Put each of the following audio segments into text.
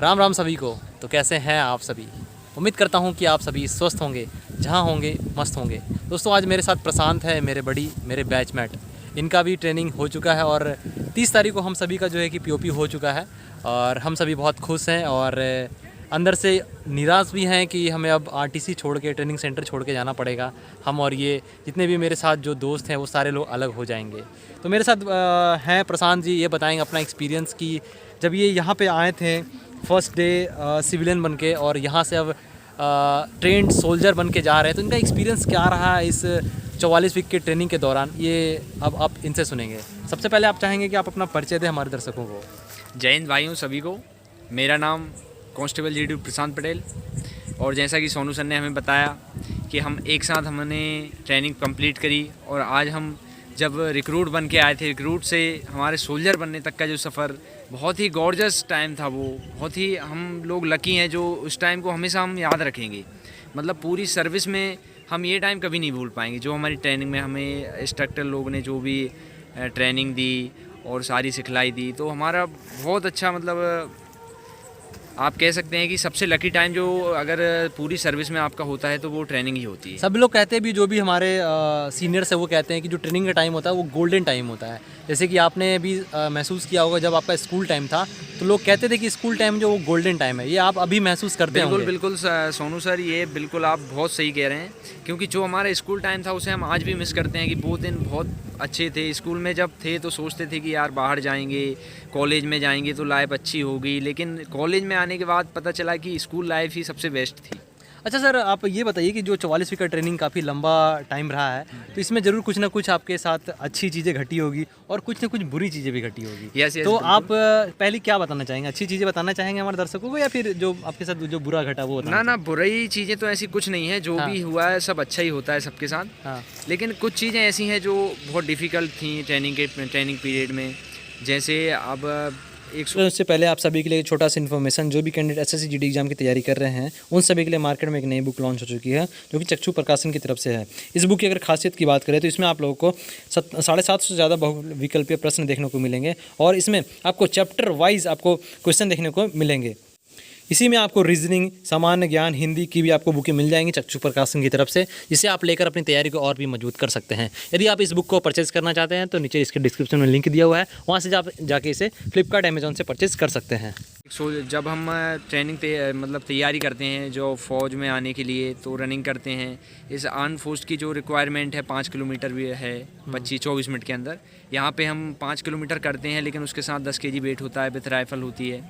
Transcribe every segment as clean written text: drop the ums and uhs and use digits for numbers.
राम राम सभी को। तो कैसे हैं आप सभी? उम्मीद करता हूं कि आप सभी स्वस्थ होंगे, जहां होंगे मस्त होंगे। दोस्तों, आज मेरे साथ प्रशांत है, मेरे बैचमेट। इनका भी ट्रेनिंग हो चुका है और 30 तारीख को हम सभी का जो है कि पीओपी हो चुका है और हम सभी बहुत खुश हैं और अंदर से निराश भी हैं कि हमें अब आरटीसी छोड़ के, ट्रेनिंग सेंटर छोड़ के जाना पड़ेगा। हम और ये जितने भी मेरे साथ जो दोस्त हैं वो सारे लोग अलग हो जाएंगे। तो मेरे साथ हैं प्रशांत जी, ये बताएंगे अपना एक्सपीरियंस कि जब ये यहाँ पे आए थे फर्स्ट डे सिविलियन बन के और यहाँ से अब ट्रेंड सोल्जर बन के जा रहे हैं, तो इनका एक्सपीरियंस क्या रहा इस 44 वीक के ट्रेनिंग के दौरान, ये अब आप इनसे सुनेंगे। सबसे पहले आप चाहेंगे कि आप अपना परिचय दें हमारे दर्शकों को। जय हिंद भाइयों सभी को। मेरा नाम कांस्टेबल जीडी प्रशांत पटेल और जैसा कि सोनू सर ने हमें बताया कि हम एक साथ हमने ट्रेनिंग कंप्लीट करी और आज हम जब रिक्रूट बन के आए थे, रिक्रूट से हमारे सोल्जर बनने तक का जो सफ़र बहुत ही गॉर्जस टाइम था। वो बहुत ही हम लोग लकी हैं जो उस टाइम को हमेशा हम याद रखेंगे। मतलब पूरी सर्विस में हम ये टाइम कभी नहीं भूल पाएंगे जो हमारी ट्रेनिंग में हमें इंस्ट्रक्टर लोग ने जो भी ट्रेनिंग दी और सारी सिखलाई दी, तो हमारा बहुत अच्छा, मतलब आप कह सकते हैं कि सबसे लकी टाइम जो अगर पूरी सर्विस में आपका होता है तो वो ट्रेनिंग ही होती है। सब लोग कहते हैं भी, जो भी हमारे सीनियर्स है वो कहते हैं कि जो ट्रेनिंग का टाइम होता है वो गोल्डन टाइम होता है। जैसे कि आपने भी महसूस किया होगा, जब आपका स्कूल टाइम था तो लोग कहते थे कि स्कूल टाइम जो वो गोल्डन टाइम है, ये आप अभी महसूस करते हैं? बिल्कुल बिल्कुल सोनू सर, ये बिल्कुल आप बहुत सही कह रहे हैं, क्योंकि जो हमारा स्कूल टाइम था उसे हम आज भी मिस करते हैं कि वो दिन बहुत अच्छे थे। स्कूल में जब थे तो सोचते थे कि यार बाहर जाएंगे, कॉलेज में जाएंगे तो लाइफ अच्छी होगी, लेकिन कॉलेज में आने के बाद पता चला कि स्कूल लाइफ ही सबसे बेस्ट थी। अच्छा सर, आप ये बताइए कि जो 44 वीक का ट्रेनिंग काफ़ी लंबा टाइम रहा है, तो इसमें ज़रूर कुछ ना कुछ आपके साथ अच्छी चीज़ें घटी होगी और कुछ ना कुछ बुरी चीज़ें भी घटी होगी। यस, तो आप पहले क्या बताना चाहेंगे? अच्छी चीज़ें बताना चाहेंगे हमारे दर्शकों को, या फिर जो आपके साथ जो बुरा घटा वो बताना? ना, बुरी चीज़ें तो ऐसी कुछ नहीं है, जो भी हुआ है सब अच्छा ही होता है सबके साथ। हाँ। लेकिन कुछ चीज़ें ऐसी हैं जो बहुत डिफ़िकल्ट थी ट्रेनिंग पीरियड में। जैसे अब उससे पहले आप सभी के लिए छोटा सा इन्फॉर्मेशन, जो भी कैंडिडेट एसएससी जीडी एग्जाम की तैयारी कर रहे हैं उन सभी के लिए मार्केट में एक नई बुक लॉन्च हो चुकी है, जो कि चक्षु प्रकाशन की तरफ से है। इस बुक की अगर खासियत की बात करें तो इसमें आप लोगों को 750 से ज़्यादा बहुविकल्पीय प्रश्न देखने को मिलेंगे और इसमें आपको चैप्टर वाइज आपको क्वेश्चन देखने को मिलेंगे। इसी में आपको रीजनिंग, सामान्य ज्ञान, हिंदी की भी आपको बुकें मिल जाएंगी चक्षु प्रकाशन की तरफ से, जिसे आप लेकर अपनी तैयारी को और भी मजबूत कर सकते हैं। यदि आप इस बुक को परचेज करना चाहते हैं तो नीचे इसके डिस्क्रिप्शन में लिंक दिया हुआ है, वहाँ से आप जाके इसे फ्लिपकार्ट, अमेजोन से परचेज कर सकते हैं। जब हम ट्रेनिंग मतलब तैयारी करते हैं जो फ़ौज में आने के लिए, तो रनिंग करते हैं। इस आर्म फोर्स की जो रिक्वायरमेंट है 5 किलोमीटर भी है 25-24 मिनट के अंदर। यहाँ पे हम 5 किलोमीटर करते हैं, लेकिन उसके साथ 10 kg वेट होता है, विथ राइफल होती है।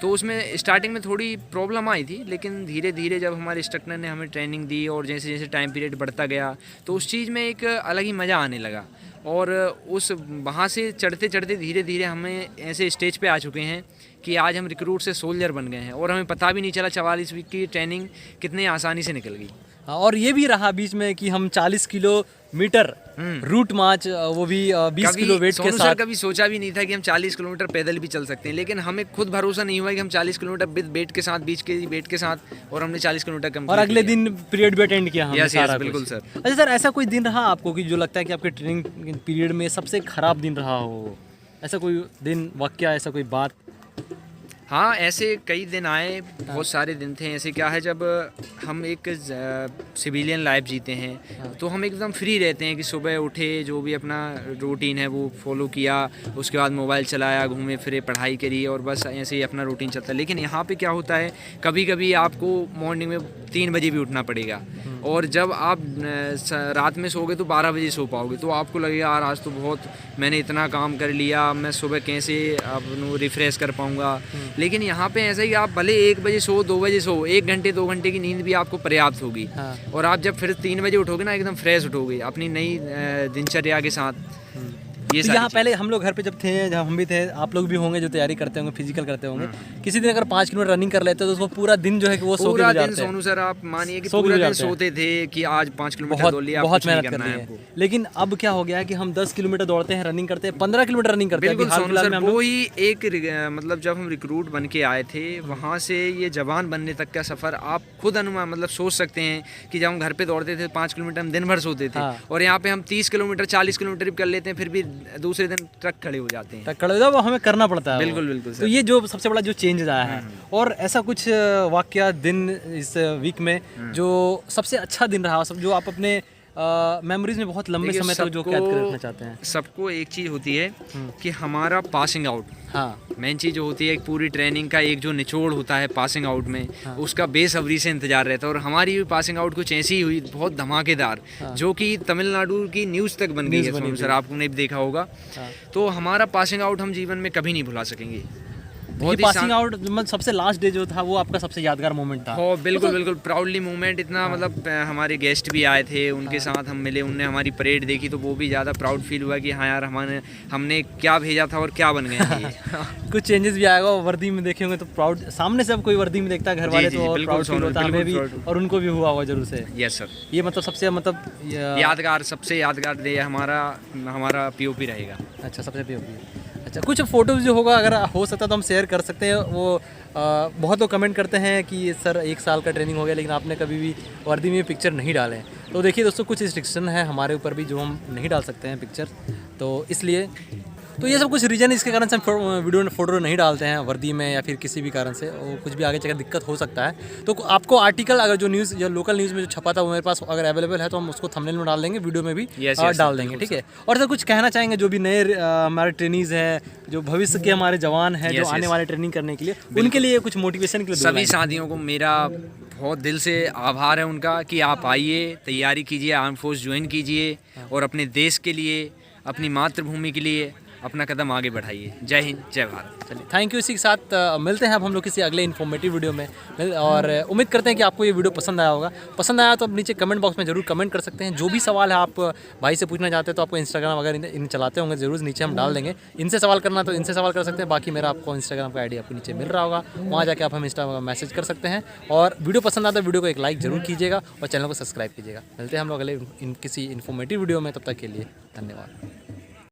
तो उसमें स्टार्टिंग में थोड़ी प्रॉब्लम आई थी, लेकिन धीरे धीरे जब हमारे इंस्ट्रक्टर ने हमें ट्रेनिंग दी और जैसे जैसे टाइम पीरियड बढ़ता गया तो उस चीज़ में एक अलग ही मज़ा आने लगा। और उस वहाँ से चढ़ते चढ़ते धीरे धीरे हमें ऐसे स्टेज पे आ चुके हैं कि आज हम रिक्रूट से सोल्जर बन गए हैं और हमें पता भी नहीं चला 44 वीक की ट्रेनिंग कितने आसानी से निकल गई। और ये भी रहा बीच में कि हम 40 किलोमीटर रूट मार्च, वो भी 20 किलो वेट के साथ। कभी सोचा भी नहीं था कि हम 40 किलोमीटर पैदल भी चल सकते हैं, लेकिन हमें खुद भरोसा नहीं हुआ कि हम 40 किलोमीटर विद वेट के साथ, 20 kg वेट के साथ, और हमने 40 किलोमीटर कम और अगले दिन पीरियड भी अटेंड किया हमने। यस, बिल्कुल सर। अच्छा सर, ऐसा कोई दिन रहा आपको कि जो लगता है कि आपके ट्रेनिंग पीरियड में सबसे खराब दिन रहा हो? ऐसा कोई दिन, वाकया, ऐसा कोई बात? हाँ, ऐसे कई दिन आए, बहुत सारे दिन थे। ऐसे क्या है, जब हम एक सिविलियन लाइफ जीते हैं तो हम एकदम फ्री रहते हैं कि सुबह उठे, जो भी अपना रूटीन है वो फॉलो किया, उसके बाद मोबाइल चलाया, घूमे फिरे, पढ़ाई करी और बस ऐसे ही अपना रूटीन चलता है। लेकिन यहाँ पे क्या होता है, कभी कभी आपको मॉर्निंग में 3 बजे भी उठना पड़ेगा और जब आप रात में सोओगे तो 12 बजे सो पाओगे, तो आपको लगेगा यार आज तो बहुत मैंने इतना काम कर लिया, मैं सुबह कैसे अपनों रिफ़्रेश कर पाऊँगा। लेकिन यहाँ पे ऐसा ही, आप भले 1 बजे सो, 2 बजे सो, 1 घंटे 2 घंटे की नींद भी आपको पर्याप्त होगी। हाँ। और आप जब फिर 3 बजे उठोगे ना, एकदम फ्रेश उठोगे अपनी नई दिनचर्या के साथ। ये तो यहाँ पहले हम लोग घर पे जब थे, जब हम भी थे, आप लोग भी होंगे जो तैयारी करते होंगे, फिजिकल करते होंगे, किसी दिन अगर 5 किलोमीटर रनिंग कर लेते तो उसको पूरा दिन जो है कि वो सो के गुजारते हैं। सोनू सर, आप मानिए कि पूरा दिन सोते थे कि आज 5 किलोमीटर दौड़ लिया, बहुत मेहनत कर रही है। लेकिन अब क्या हो गया है कि हम 10 किलोमीटर दौड़ते हैं, रनिंग करते हैं, 15 किलोमीटर रनिंग करते हैं। बिल्कुल सोनू सर, वो ही एक मतलब जब हम रिक्रूट बन के आए थे, वहाँ से ये जवान बनने तक का सफ़र आप खुद अनुमान मतलब सोच सकते हैं कि जब हम घर पे दौड़ते थे 5 किलोमीटर हम दिन भर सोते थे, और यहाँ पे हम 30 किलोमीटर 40 किलोमीटर भी कर लेते हैं, फिर भी दूसरे दिन ट्रक खड़े हो जाते हैं। टक्कर हो जाए वो हमें करना पड़ता है। बिल्कुल बिल्कुल तो सर। ये जो सबसे बड़ा जो चेंज आया है, और ऐसा कुछ वाकया दिन इस वीक में जो सबसे अच्छा दिन रहा, सब जो आप अपने मेमोरीज में बहुत लंबे देखिए, समय तक जो कैद कर रखना चाहते हैं? सबको एक चीज़ होती है कि हमारा पासिंग आउट, हाँ मेन चीज़ जो होती है एक पूरी ट्रेनिंग का एक जो निचोड़ होता है पासिंग आउट में, उसका बेसब्री से इंतजार रहता है। और हमारी भी पासिंग आउट कुछ ऐसी ही हुई, बहुत धमाकेदार, जो कि तमिलनाडु की न्यूज़ तक बन गई है। सोनू सर, आपने भी देखा होगा। तो हमारा पासिंग आउट हम जीवन में कभी नहीं भुला सकेंगे। ये पासिंग आउट मतलब सबसे लास्ट डे जो था वो आपका सबसे यादगार मोमेंट था? हो बिल्कुल बिल्कुल प्राउडली मोमेंट। इतना मतलब हमारे गेस्ट भी आए थे, उनके साथ हम मिले, उनने हमारी परेड देखी तो वो भी ज़्यादा प्राउड फील हुआ कि हाँ यार हमने क्या भेजा था और क्या बन गए हैं ये। कुछ चेंजेस भी आएगा, वर्दी में देखे होंगे तो प्राउड, सामने से अब कोई वर्दी में देखता है घर वाले तो प्राउड फील होता है, हमें भी और उनको भी हुआ होगा जरूर से। Yes sir. ये मतलब सबसे मतलब यादगार, सबसे यादगार डे हमारा पीओपी रहेगा। अच्छा, सबसे POP। अच्छा, कुछ फ़ोटोज़ जो होगा अगर हो सकता तो हम शेयर कर सकते हैं। वो बहुत लोग कमेंट करते हैं कि सर 1 साल का ट्रेनिंग हो गया लेकिन आपने कभी भी वर्दी में पिक्चर नहीं डाले। तो देखिए दोस्तों, कुछ रिस्ट्रिक्शन है हमारे ऊपर भी जो हम नहीं डाल सकते हैं पिक्चर, तो इसलिए तो ये सब कुछ रीज़न इसके कारण से हम वीडियो में फ़ोटो नहीं डालते हैं वर्दी में, या फिर किसी भी कारण से और कुछ भी आगे चलकर दिक्कत हो सकता है। तो आपको आर्टिकल अगर जो न्यूज़ या लोकल न्यूज़ में जो छपा था वो मेरे पास अगर अवेलेबल है तो हम उसको थंबनेल में डाल देंगे, वीडियो में भी डाल देंगे, ठीक है। और सर कुछ कहना चाहेंगे जो भी नए हमारे ट्रेनीज़ हैं, जो भविष्य के हमारे जवान हैं, जो आने वाले ट्रेनिंग करने के लिए, उनके लिए कुछ मोटिवेशन के लिए? सभी साथियों को मेरा बहुत दिल से आभार है उनका कि आप आइए, तैयारी कीजिए, आर्म फोर्स ज्वाइन कीजिए और अपने देश के लिए, अपनी मातृभूमि के लिए अपना कदम आगे बढ़ाइए। जय हिंद, जय भारत। चलिए, थैंक यू। इसी के साथ मिलते हैं अब हम लोग किसी अगले इन्फॉर्मेटिव वीडियो में, और उम्मीद करते हैं कि आपको ये वीडियो पसंद आया होगा। पसंद आया तो अब नीचे कमेंट बॉक्स में जरूर कमेंट कर सकते हैं। जो भी सवाल है आप भाई से पूछना चाहते हैं तो आपको इंस्टाग्राम अगर इन चलाते होंगे जरूर नीचे हम डाल देंगे। इनसे सवाल करना तो इनसे सवाल कर सकते हैं, बाकी मेरा आपको इंस्टाग्राम का आईडी आपको नीचे मिल रहा होगा, वहाँ जाके आप हम इंस्टाग्राम मैसेज कर सकते हैं। और वीडियो पसंद आता है वीडियो को एक लाइक जरूर कीजिएगा और चैनल को सब्सक्राइब कीजिएगा। मिलते हैं हम लोग अगले किसी इन्फॉर्मेटिव वीडियो में, तब तक के लिए धन्यवाद।